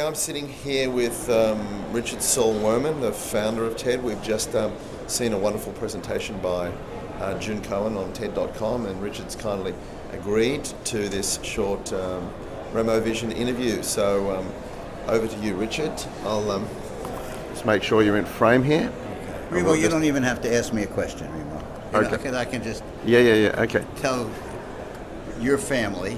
I'm sitting here with Richard Saul Wurman, the founder of TED. We've just seen a wonderful presentation by June Cohen on TED.com, and Richard's kindly agreed to this short Remo Vision interview. So over to you, Richard. I'll just make sure you're in frame here. Remo, you don't even have to ask me a question, Remo. Okay. I can just Okay. tell your family.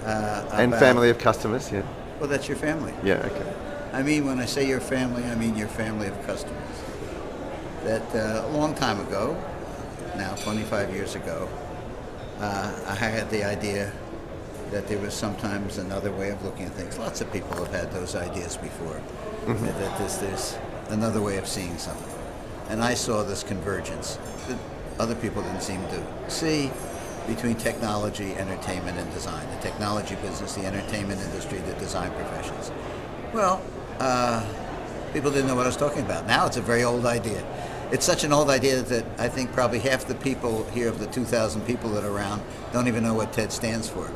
And family of customers, yeah. Well, that's your family. Yeah, okay. I mean, when I say your family, I mean your family of customers. That a long time ago, now 25 years ago, I had the idea that there was sometimes another way of looking at things. Lots of people have had those ideas before, that there's another way of seeing something. And I saw this convergence that other people didn't seem to see between technology, entertainment, and design. The technology business, the entertainment industry, the design professions. Well, people didn't know what I was talking about. Now it's a very old idea. It's such an old idea that I think probably half the people here, of the 2,000 people that are around, don't even know what TED stands for.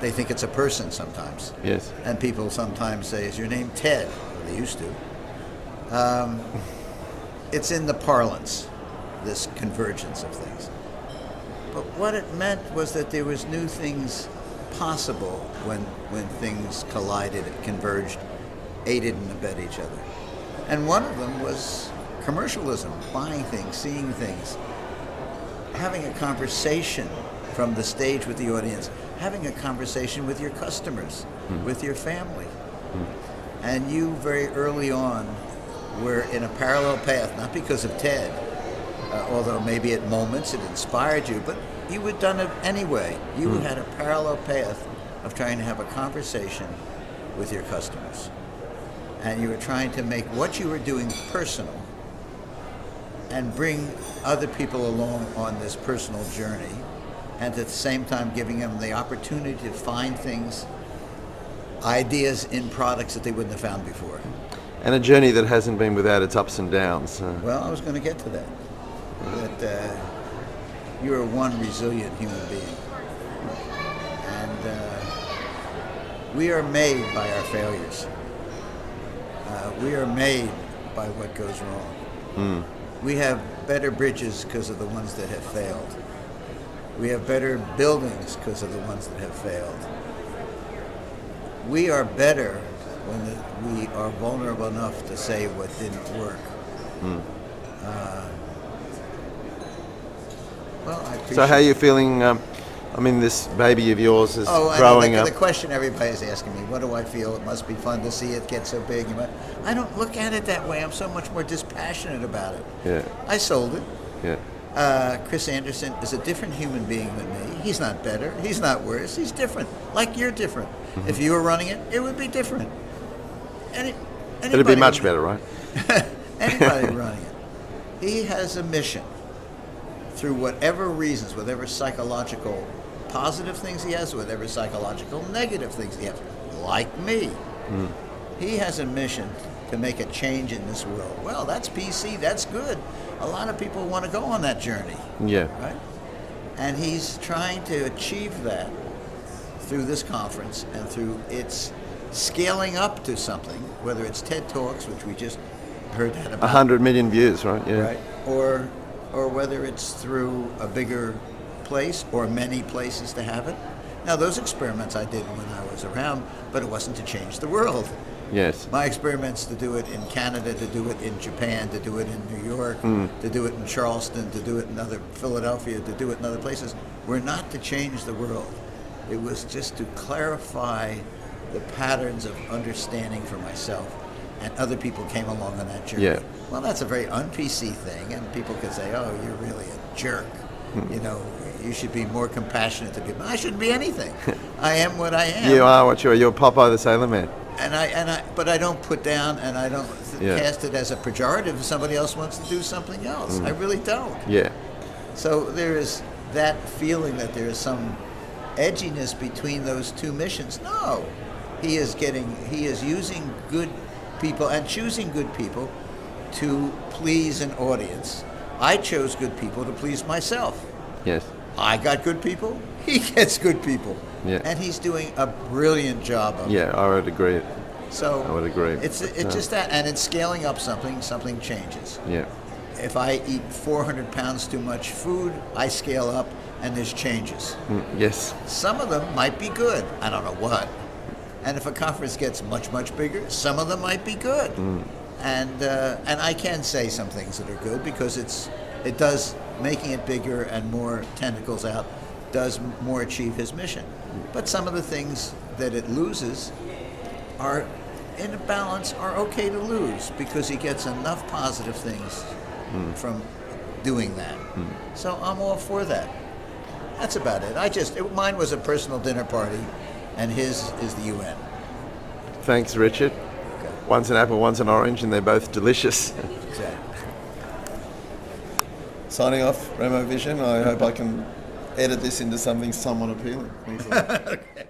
They think it's a person sometimes. Yes. And people sometimes say, "Is your name Ted?" Or they used to. It's in the parlance, this convergence of things. But what it meant was that there was new things possible when things collided, converged, aided and abetted each other. And one of them was commercialism, buying things, seeing things, having a conversation from the stage with the audience, having a conversation with your customers, with your family. And you very early on were in a parallel path, not because of TED, although maybe at moments it inspired you, but you had done it anyway. You had a parallel path of trying to have a conversation with your customers. And you were trying to make what you were doing personal and bring other people along on this personal journey, and at the same time giving them the opportunity to find things, ideas in products that they wouldn't have found before. And a journey that hasn't been without its ups and downs. Well, I was going to get to that. That you're one resilient human being. And we are made by our failures. We are made by what goes wrong. We have better bridges because of the ones that have failed. We have better buildings because of the ones that have failed. We are better when we are vulnerable enough to say what didn't work. Well, I appreciate. So how are you feeling? This baby of yours is growing up. The question everybody's asking me, what do I feel? It must be fun to see it get so big. I don't look at it that way. I'm so much more dispassionate about it. Yeah. I sold it. Yeah. Chris Anderson is a different human being than me. He's not better. He's not worse. He's different. Like you're different. If you were running it, it would be different. It'd be much better, right? Anybody running it. He has a mission. Through whatever reasons, whatever psychological positive things he has, whatever psychological negative things he has, like me. He has a mission to make a change in this world. Well, that's PC, that's good. A lot of people want to go on that journey. Yeah. Right? And he's trying to achieve that through this conference and through its scaling up to something, whether it's TED Talks, which we just heard that about. 100 million views, right? Yeah. Right. Or whether it's through a bigger place or many places to have it. Now, those experiments I did when I was around, but it wasn't to change the world. Yes. My experiments to do it in Canada, to do it in Japan, to do it in New York, to do it in Charleston, to do it in Philadelphia, to do it in other places, were not to change the world. It was just to clarify the patterns of understanding for myself. And other people came along on that journey. Yeah. Well, that's a very un-PC thing, and people could say, "Oh, you're really a jerk. You should be more compassionate to people." I shouldn't be anything. I am what I am. You are what you are. You're Popeye the Sailor Man. But I don't put down and I don't cast it as a pejorative if somebody else wants to do something else. I really don't. Yeah. So there is that feeling that there is some edginess between those two missions. No, he is using good people and choosing good people to please an audience. I chose good people to please myself. Yes. I got good people. He gets good people. Yeah. And he's doing a brilliant job of it. Yeah, I would agree. So I would agree. It's just that, and it's scaling up something changes. Yeah. If I eat 400 pounds too much food, I scale up, and there's changes. Yes. Some of them might be good. I don't know what. And if a conference gets much bigger, some of them might be good. And I can say some things that are good because it does, making it bigger and more tentacles out does more achieve his mission. But some of the things that it loses are in a balance, are okay to lose because he gets enough positive things from doing that. So I'm all for that. That's about it. Mine was a personal dinner party, and his is the UN. Thanks, Richard. Okay. One's an apple, one's an orange, and they're both delicious. Exactly. Signing off, Remo Vision. I hope I can edit this into something somewhat appealing. Thanks a lot. Okay.